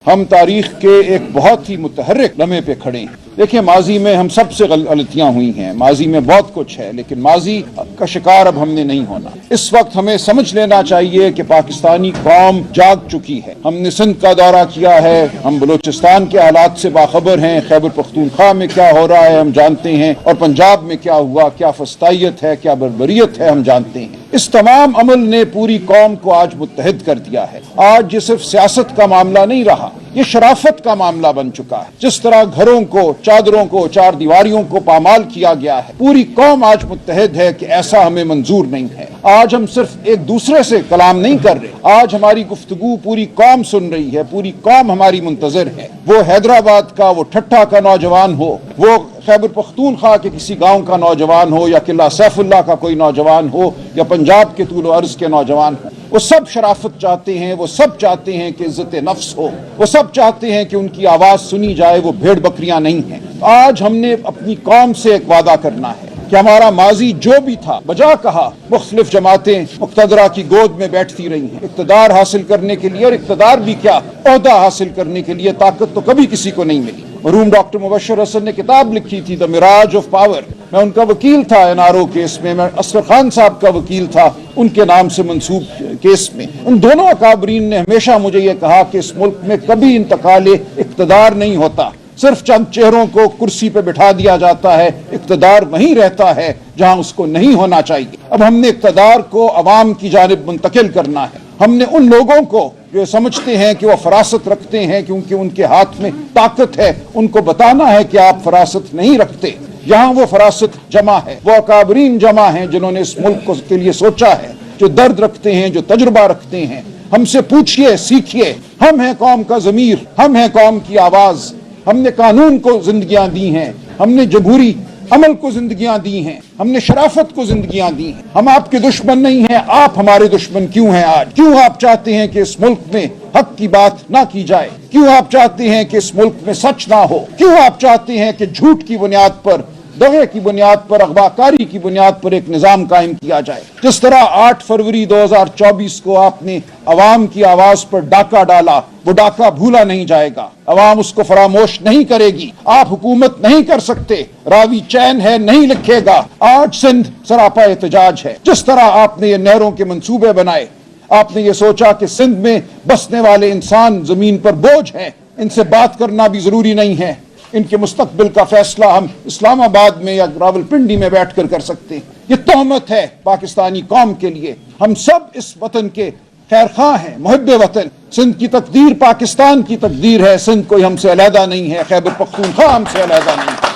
ہم تاریخ کے ایک بہت ہی متحرک لمحے پہ کھڑے ہیں۔ دیکھیں، ماضی میں ہم سب سے غلطیاں ہوئی ہیں، ماضی میں بہت کچھ ہے، لیکن ماضی کا شکار اب ہم نے نہیں ہونا۔ اس وقت ہمیں سمجھ لینا چاہیے کہ پاکستانی قوم جاگ چکی ہے۔ ہم نے سندھ کا دورہ کیا ہے، ہم بلوچستان کے حالات سے باخبر ہیں، خیبر پختونخوا میں کیا ہو رہا ہے ہم جانتے ہیں، اور پنجاب میں کیا ہوا، کیا فسطائیت ہے، کیا بربریت ہے ہم جانتے ہیں۔ اس تمام عمل نے پوری قوم کو آج متحد کر دیا ہے۔ آج یہ صرف سیاست کا معاملہ نہیں رہا، یہ شرافت کا معاملہ بن چکا ہے۔ جس طرح گھروں کو، چادروں کو، چار دیواریوں کو پامال کیا گیا ہے، پوری قوم آج متحد ہے کہ ایسا ہمیں منظور نہیں ہے۔ آج ہم صرف ایک دوسرے سے کلام نہیں کر رہے، آج ہماری گفتگو پوری قوم سن رہی ہے، پوری قوم ہماری منتظر ہے۔ وہ حیدرآباد کا، وہ ٹھٹھا کا نوجوان ہو، وہ خیبر پختونخوا کے کسی گاؤں کا نوجوان ہو، یا قلعہ سیف اللہ کا کوئی نوجوان ہو، یا پنجاب کے طول و عرض کے نوجوان ہو، وہ سب شرافت چاہتے ہیں، وہ سب چاہتے ہیں کہ عزت نفس ہو، وہ سب چاہتے ہیں کہ ان کی آواز سنی جائے، وہ بھیڑ بکریاں نہیں ہیں۔ آج ہم نے اپنی قوم سے ایک وعدہ کرنا ہے کہ ہمارا ماضی جو بھی تھا بجا کہا، مختلف جماعتیں مقتدرہ کی گود میں بیٹھتی رہی ہیں اقتدار حاصل کرنے کے لیے، اور اقتدار بھی کیا، عہدہ حاصل کرنے کے لیے طاقت تو کبھی کسی کو نہیں ملی۔ مرحوم ڈاکٹر مبشر حسن نے کتاب لکھی تھی، دی میراج آف پاور۔ میں ان کا وکیل تھا NRO کیس میں، میں اصغر خان صاحب کا وکیل تھا ان کے نام سے منسوب کیس میں۔ ان دونوں اکابرین نے ہمیشہ مجھے یہ کہا کہ اس ملک میں کبھی انتقال اقتدار نہیں ہوتا، صرف چند چہروں کو کرسی پہ بٹھا دیا جاتا ہے، اقتدار وہیں رہتا ہے جہاں اس کو نہیں ہونا چاہیے۔ اب ہم نے اقتدار کو عوام کی جانب منتقل کرنا ہے۔ ہم نے ان لوگوں کو جو سمجھتے ہیں کہ وہ فراست رکھتے ہیں کیونکہ ان کے ہاتھ میں طاقت ہے، ان کو بتانا ہے کہ آپ فراست نہیں رکھتے، یہاں وہ فراست جمع ہے، وہ اکابرین جمع ہیں جنہوں نے اس ملک کے لیے سوچا ہے، جو درد رکھتے ہیں، جو تجربہ رکھتے ہیں۔ ہم سے پوچھئے، سیکھئے۔ ہم ہیں قوم کا ضمیر، ہم ہیں قوم کی آواز۔ ہم نے قانون کو زندگیاں دی ہیں، ہم نے جمہوری عمل کو زندگیاں دی ہیں، ہم نے شرافت کو زندگیاں دی ہیں۔ ہم آپ کے دشمن نہیں ہیں، آپ ہمارے دشمن کیوں ہیں آج؟ کیوں آپ چاہتے ہیں کہ اس ملک میں حق کی بات نہ کی جائے؟ کیوں آپ چاہتے ہیں کہ اس ملک میں سچ نہ ہو؟ کیوں آپ چاہتے ہیں کہ جھوٹ کی بنیاد پر، دغے کی بنیاد پر، اغواکاری کی بنیاد پر ایک نظام قائم کیا جائے؟ جس طرح 8 فروری 2024 کو آپ نے عوام کی آواز پر ڈاکہ ڈالا، وہ ڈاکہ بھولا نہیں جائے گا، عوام اس کو فراموش نہیں کرے گی۔ آپ حکومت نہیں کر سکتے، راوی چین ہے نہیں لکھے گا۔ آج سندھ سراپا احتجاج ہے۔ جس طرح آپ نے یہ نہروں کے منصوبے بنائے، آپ نے یہ سوچا کہ سندھ میں بسنے والے انسان زمین پر بوجھ ہیں، ان سے بات کرنا بھی ضروری نہیں ہے، ان کے مستقبل کا فیصلہ ہم اسلام آباد میں یا راولپنڈی میں بیٹھ کر سکتے ہیں۔ یہ تہمت ہے پاکستانی قوم کے لیے۔ ہم سب اس وطن کے خیر خواہ ہیں، محب وطن۔ سندھ کی تقدیر پاکستان کی تقدیر ہے، سندھ کوئی ہم سے علیحدہ نہیں ہے، خیبر پختونخوا ہم سے علیحدہ نہیں ہے۔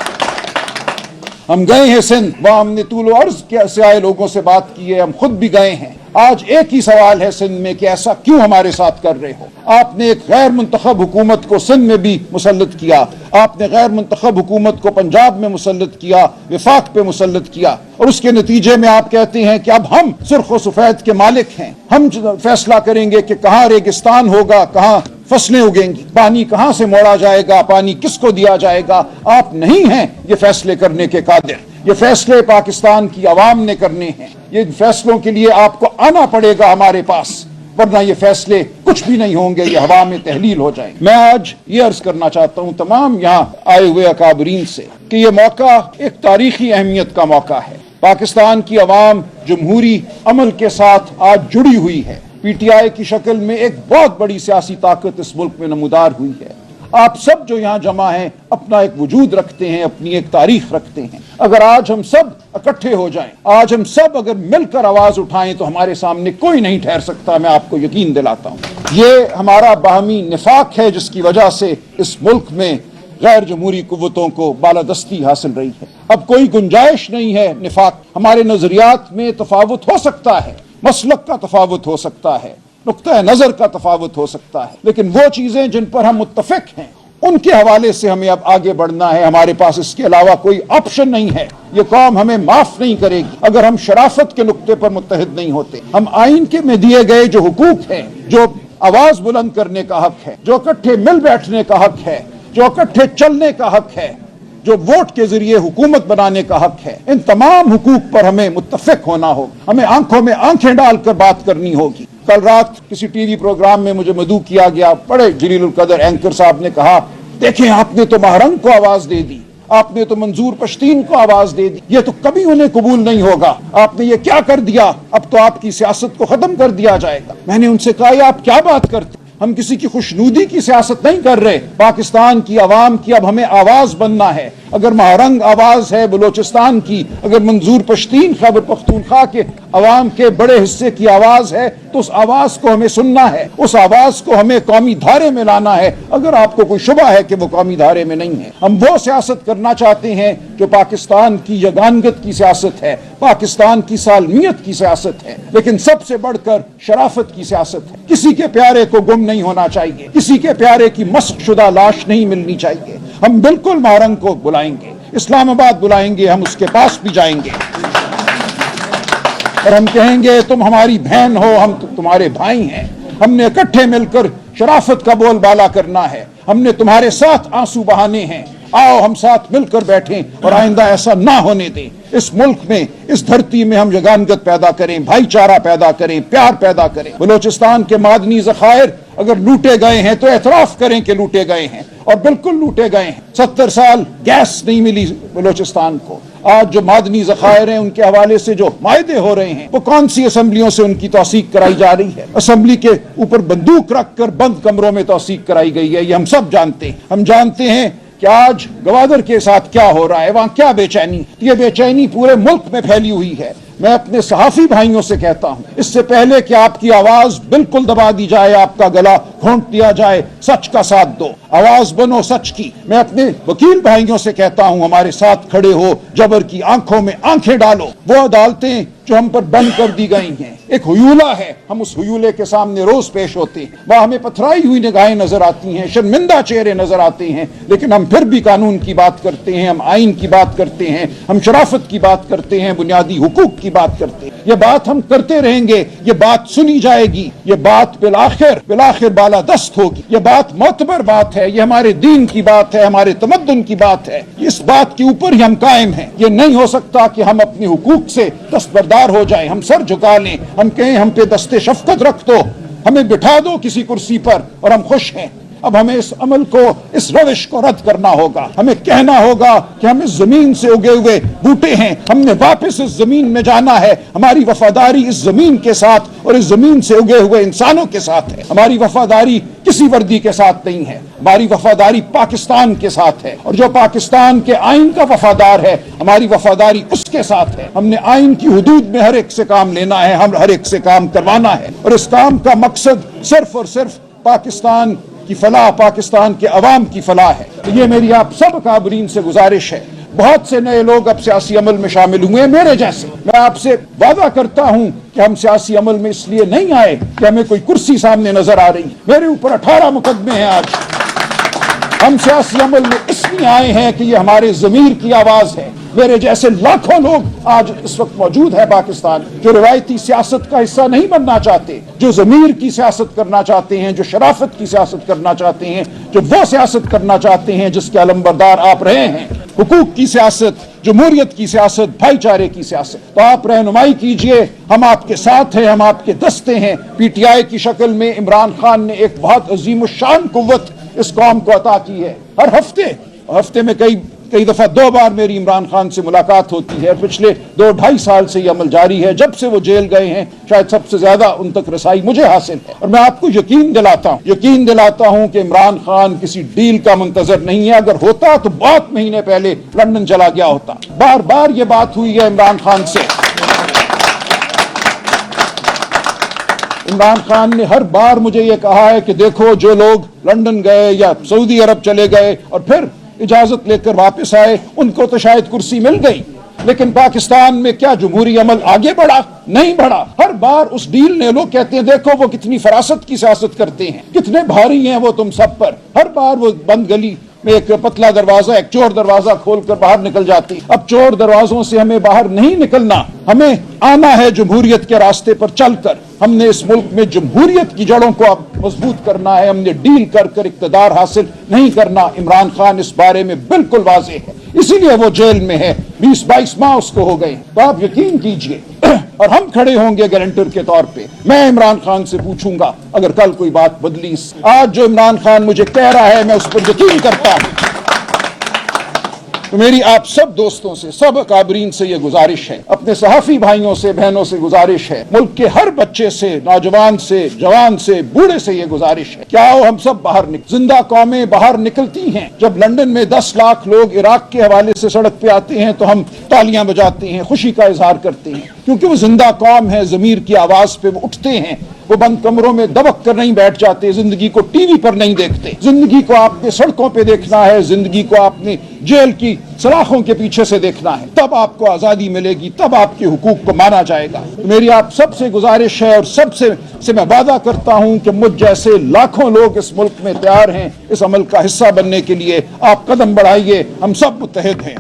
ہم گئے ہیں سندھ، وہاں ہم نے طول و عرض سے آئے لوگوں سے بات کی ہے، ہم خود بھی گئے ہیں۔ آج ایک ہی سوال ہے سندھ میں کہ ایسا کیوں ہمارے ساتھ کر رہے ہو؟ آپ نے ایک غیر منتخب حکومت کو سندھ میں بھی مسلط کیا، آپ نے غیر منتخب حکومت کو پنجاب میں مسلط کیا، وفاق پہ مسلط کیا، اور اس کے نتیجے میں آپ کہتے ہیں کہ اب ہم سرخ و سفید کے مالک ہیں، ہم فیصلہ کریں گے کہ کہاں ریگستان ہوگا، کہاں فصلیں اگیں گی، پانی کہاں سے موڑا جائے گا، پانی کس کو دیا جائے گا۔ آپ نہیں ہیں یہ فیصلے کرنے کے قادر، یہ فیصلے پاکستان کی عوام نے کرنے ہیں۔ یہ فیصلوں کے لیے آپ کو آنا پڑے گا ہمارے پاس، ورنہ یہ فیصلے کچھ بھی نہیں ہوں گے، یہ ہوا میں تحلیل ہو جائیں۔ میں آج یہ عرض کرنا چاہتا ہوں تمام یہاں آئے ہوئے اکابرین سے کہ یہ موقع ایک تاریخی اہمیت کا موقع ہے۔ پاکستان کی عوام جمہوری عمل کے ساتھ آج جڑی ہوئی ہے۔ PTI کی شکل میں ایک بہت بڑی سیاسی طاقت اس ملک میں نمودار ہوئی ہے۔ آپ سب جو یہاں جمع ہیں اپنا ایک وجود رکھتے ہیں، اپنی ایک تاریخ رکھتے ہیں۔ اگر آج ہم سب اکٹھے ہو جائیں، آج ہم سب اگر مل کر آواز اٹھائیں تو ہمارے سامنے کوئی نہیں ٹھہر سکتا، میں آپ کو یقین دلاتا ہوں۔ یہ ہمارا باہمی نفاق ہے جس کی وجہ سے اس ملک میں غیر جمہوری قوتوں کو بالادستی حاصل رہی ہے۔ اب کوئی گنجائش نہیں ہے نفاق۔ ہمارے نظریات میں تفاوت ہو سکتا ہے، مسلک کا تفاوت ہو سکتا ہے، نقطہ نظر کا تفاوت ہو سکتا ہے، لیکن وہ چیزیں جن پر ہم متفق ہیں ان کے حوالے سے ہمیں اب آگے بڑھنا ہے۔ ہمارے پاس اس کے علاوہ کوئی آپشن نہیں ہے۔ یہ قوم ہمیں معاف نہیں کرے گی اگر ہم شرافت کے نقطے پر متحد نہیں ہوتے۔ ہم آئین کے میں دیے گئے جو حقوق ہیں، جو آواز بلند کرنے کا حق ہے، جو اکٹھے مل بیٹھنے کا حق ہے، جو اکٹھے چلنے کا حق ہے، جو ووٹ کے ذریعے حکومت بنانے کا حق ہے، ان تمام حقوق پر ہمیں متفق ہونا ہوگا، ہمیں آنکھوں میں آنکھیں ڈال کر بات کرنی ہوگی۔ کل رات کسی ٹی وی پروگرام میں مجھے مدعو کیا گیا، بڑے جلیل القدر اینکر صاحب نے کہا، دیکھیں آپ نے تو مہرنگ کو آواز دے دی، آپ نے تو منظور پشتین کو آواز دے دی، یہ تو کبھی انہیں قبول نہیں ہوگا، آپ نے یہ کیا کر دیا، اب تو آپ کی سیاست کو ختم کر دیا جائے گا۔ میں نے ان سے کہا، یہ آپ کیا بات کرتے؟ ہم کسی کی خوشنودی کی سیاست نہیں کر رہے، پاکستان کی عوام کی اب ہمیں آواز بننا ہے۔ اگر مہرنگ آواز ہے بلوچستان کی، اگر منظور پشتین خیبر پختونخوا کے عوام کے بڑے حصے کی آواز ہے، تو اس آواز کو ہمیں سننا ہے، اس آواز کو ہمیں قومی دھارے میں لانا ہے، اگر آپ کو کوئی شبہ ہے کہ وہ قومی دھارے میں نہیں ہے۔ ہم وہ سیاست کرنا چاہتے ہیں جو پاکستان کی یگانگت کی سیاست ہے، پاکستان کی سالمیت کی سیاست ہے، لیکن سب سے بڑھ کر شرافت کی سیاست ہے۔ کسی کے پیارے کو گم نہیں ہونا چاہیے، کسی کے پیارے کی مسخ شدہ لاش نہیں ملنی چاہیے۔ ہم بالکل مہرنگ کو بلائیں گے، اسلام آباد بلائیں گے، ہم اس کے پاس بھی جائیں گے اور ہم کہیں گے تم ہماری بہن ہو، ہم تمہارے بھائی ہیں، ہم نے اکٹھے مل کر شرافت کا بول بالا کرنا ہے، ہم نے تمہارے ساتھ آنسو بہانے ہیں، آؤ ہم ساتھ مل کر بیٹھیں اور آئندہ ایسا نہ ہونے دیں۔ اس ملک میں، اس دھرتی میں ہم یگانگت پیدا کریں، بھائی چارہ پیدا کریں، پیار پیدا کریں۔ بلوچستان کے معدنی ذخائر اگر لوٹے گئے ہیں تو اعتراف کریں کہ لوٹے گئے ہیں، اور بالکل لوٹے گئے ہیں۔ 70 سال گیس نہیں ملی بلوچستان کو، آج جو معدنی ذخائر ہیں ان کے حوالے سے جو معاہدے ہو رہے ہیں، وہ کون سی اسمبلیوں سے ان کی توثیق کرائی جا رہی ہے؟ اسمبلی کے اوپر بندوق رکھ کر بند کمروں میں توثیق کرائی گئی ہے، یہ ہم سب جانتے ہیں۔ ہم جانتے ہیں کہ آج گوادر کے ساتھ کیا ہو رہا ہے، وہاں کیا بے چینی، یہ بے چینی پورے ملک میں پھیلی ہوئی ہے۔ میں اپنے صحافی بھائیوں سے کہتا ہوں، اس سے پہلے کہ آپ کی آواز بالکل دبا دی جائے، آپ کا گلا گھونٹ دیا جائے، سچ کا ساتھ دو، آواز بنو سچ کی۔ میں اپنے وکیل بھائیوں سے کہتا ہوں، ہمارے ساتھ کھڑے ہو، جبر کی آنکھوں میں آنکھیں ڈالو۔ وہ عدالتیں جو ہم پر بند کر دی گئی ہیں، ایک ہیولہ ہے، ہم اس ہیولے کے سامنے روز پیش ہوتے ہیں، وہاں ہمیں پتھرائی ہوئی نگاہیں نظر آتی ہیں، شرمندہ چہرے نظر آتے ہیں، لیکن ہم پھر بھی قانون کی بات کرتے ہیں، ہم آئین کی بات کرتے ہیں، ہم شرافت کی بات کرتے ہیں، بنیادی حقوق کی بات کرتے ہیں۔ یہ بات ہم کرتے رہیں گے، یہ بات سنی جائے گی، یہ بات بالآخر بالادست ہوگی، یہ بات معتبر بات ہے، یہ ہمارے دین کی بات ہے، ہمارے تمدن کی بات ہے، اس بات کے اوپر ہی ہم قائم ہیں۔ یہ نہیں ہو سکتا کہ ہم اپنے حقوق سے دستبردار ہو جائیں، ہم سر جھکا لیں، ہم کہیں ہم پہ دست شفقت رکھ دو، ہمیں بٹھا دو کسی کرسی پر اور ہم خوش ہیں۔ اب ہمیں اس عمل کو، اس روش کو رد کرنا ہوگا، ہمیں کہنا ہوگا کہ ہم اس زمین سے اگے ہوئے بوٹے ہیں، ہم نے واپس اس زمین میں جانا ہے، ہماری وفاداری اس زمین کے ساتھ اور اس زمین سے اگے ہوئے انسانوں کے ساتھ ہے، ہماری وفاداری کسی وردی کے ساتھ نہیں ہے، ہماری وفاداری پاکستان کے ساتھ ہے، اور جو پاکستان کے آئین کا وفادار ہے، ہماری وفاداری اس کے ساتھ ہے۔ ہم نے آئین کی حدود میں ہر ایک سے کام لینا ہے، ہم ہر ایک سے کام کروانا ہے، اور اس کام کا مقصد صرف اور صرف پاکستان کی فلاح، پاکستان کے عوام کی فلاح ہے۔ یہ میری آپ سب اکابرین سے گزارش ہے۔ بہت سے نئے لوگ اب سیاسی عمل میں شامل ہوئے ہیں، میرے جیسے۔ میں آپ سے وعدہ کرتا ہوں کہ ہم سیاسی عمل میں اس لیے نہیں آئے کہ ہمیں کوئی کرسی سامنے نظر آ رہی ہے۔ میرے اوپر 18 مقدمے ہیں آج۔ ہم سیاسی عمل میں اس لیے آئے ہیں کہ یہ ہمارے ضمیر کی آواز ہے۔ میرے جیسے لاکھوں لوگ آج اس وقت موجود ہے پاکستان، جو روایتی سیاست کا حصہ نہیں بننا چاہتے، جو ضمیر کی سیاست کرنا چاہتے ہیں، جو شرافت کی سیاست کرنا چاہتے ہیں، جو وہ سیاست کرنا چاہتے ہیں جس کے علمبردار آپ رہے ہیں، حقوق کی سیاست، جمہوریت کی سیاست، بھائی چارے کی سیاست۔ تو آپ رہنمائی کیجئے، ہم آپ کے ساتھ ہیں، ہم آپ کے دستے ہیں۔ پی ٹی آئی کی شکل میں عمران خان نے ایک بہت عظیم الشان قوت اس قوم کو عطا کی ہے۔ ہر ہفتے میں کئی دفعہ 2 بار میری عمران خان سے ملاقات ہوتی ہے۔ پچھلے 2-2.5 سال سے یہ عمل جاری ہے، جب سے وہ جیل گئے ہیں شاید سب سے زیادہ ان تک رسائی مجھے حاصل ہے، اور میں آپ کو یقین دلاتا ہوں کہ عمران خان کسی ڈیل کا منتظر نہیں ہے۔ اگر ہوتا تو بہت مہینے پہلے لندن چلا گیا ہوتا۔ بار بار یہ بات ہوئی ہے عمران خان سے۔ عمران خان نے ہر بار مجھے یہ کہا ہے کہ دیکھو، جو لوگ لندن گئے یا سعودی عرب چلے گئے اور پھر اجازت لے کر واپس آئے، ان کو تو شاید کرسی مل گئی، لیکن پاکستان میں کیا جمہوری عمل آگے بڑھا؟ نہیں بڑھا۔ ہر بار اس ڈیل نے، لوگ کہتے ہیں دیکھو وہ کتنی فراست کی سیاست کرتے ہیں، کتنے بھاری ہیں وہ تم سب پر۔ ہر بار وہ بند گلی میں ایک پتلا دروازہ، ایک چور دروازہ کھول کر باہر نکل جاتی۔ اب چور دروازوں سے ہمیں باہر نہیں نکلنا، ہمیں آنا ہے جمہوریت کے راستے پر چل کر۔ ہم نے اس ملک میں جمہوریت کی جڑوں کو اب مضبوط کرنا ہے، ہم نے ڈیل کر اقتدار حاصل نہیں کرنا۔ عمران خان اس بارے میں بالکل واضح ہے۔ اسی لیے وہ جیل میں ہے, 20-22 ماہ اس کو ہو گئے. تو آپ یقین کیجئے اور ہم کھڑے ہوں گے گارنٹر کے طور پہ. میں عمران خان سے پوچھوں گا اگر کل کوئی بات بدلی. آج جو عمران خان مجھے کہہ رہا ہے میں اس پر یقین کرتا ہوں. تو میری آپ سب دوستوں سے, سب اکابرین سے یہ گزارش ہے, اپنے صحافی بھائیوں سے بہنوں سے گزارش ہے, ملک کے ہر بچے سے, نوجوان سے, جوان سے, بوڑھے سے یہ گزارش ہے کہ آؤ ہم سب باہر زندہ قومیں باہر نکلتی ہیں. جب لندن میں 10 لاکھ لوگ عراق کے حوالے سے سڑک پہ آتے ہیں تو ہم تالیاں بجاتے ہیں, خوشی کا اظہار کرتے ہیں, کیونکہ وہ زندہ قوم ہے. ضمیر کی آواز پہ وہ اٹھتے ہیں, وہ بند کمروں میں دبک کر نہیں بیٹھ جاتے, زندگی کو ٹی وی پر نہیں دیکھتے. زندگی کو آپ نے سڑکوں پہ دیکھنا ہے, زندگی کو آپ نے جیل کی سلاخوں کے پیچھے سے دیکھنا ہے. تب آپ کو آزادی ملے گی, تب آپ کے حقوق کو مانا جائے گا. میری آپ سب سے گزارش ہے اور سب سے میں وعدہ کرتا ہوں کہ مجھ جیسے لاکھوں لوگ اس ملک میں تیار ہیں اس عمل کا حصہ بننے کے لیے. آپ قدم بڑھائیے, ہم سب متحد ہیں.